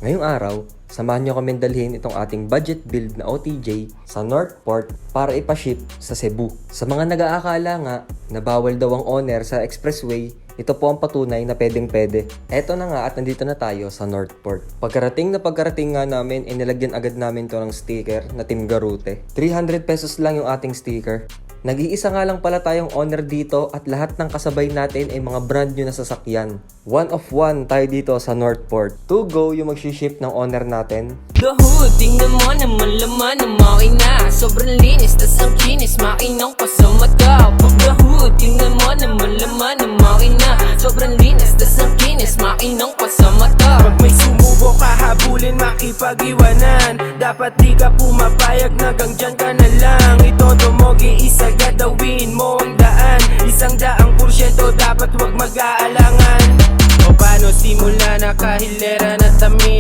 Ngayong araw, samahan nyo kami dalhin itong ating budget build na OTJ sa Northport para ipaship sa Cebu. Sa mga nag-aakala nga na bawal daw ang owner sa expressway, ito po ang patunay na pwedeng-pwede. Eto na nga at nandito na tayo sa Northport. Pagkarating nga namin, inilagyan agad namin to ng sticker na Team Garute. 300 pesos lang yung ating sticker. Nag-iisa nga lang pala tayong owner dito at lahat ng kasabay natin ay mga brand new na sasakyan. One of one tayo dito sa Northport. To go yung mag-ship ng owner natin. The hood, tingnan mo naman laman ng makina. Sobrang linis, tas ang kinis, makinang pa sa mata. Pag the hood, tingnan mo naman laman ng makina. Sobrang linis, tas ang kinis, makinang pa sa mata. Pag may sumubok ka, habulin, makipag-iwanan. Dapat di ka pumapayag na hanggang ka na lang. Itodo mo, giisa, gadawin mo ang daan. 100% dapat wag mag-aalangan. O paano simula na kahilera na tamis.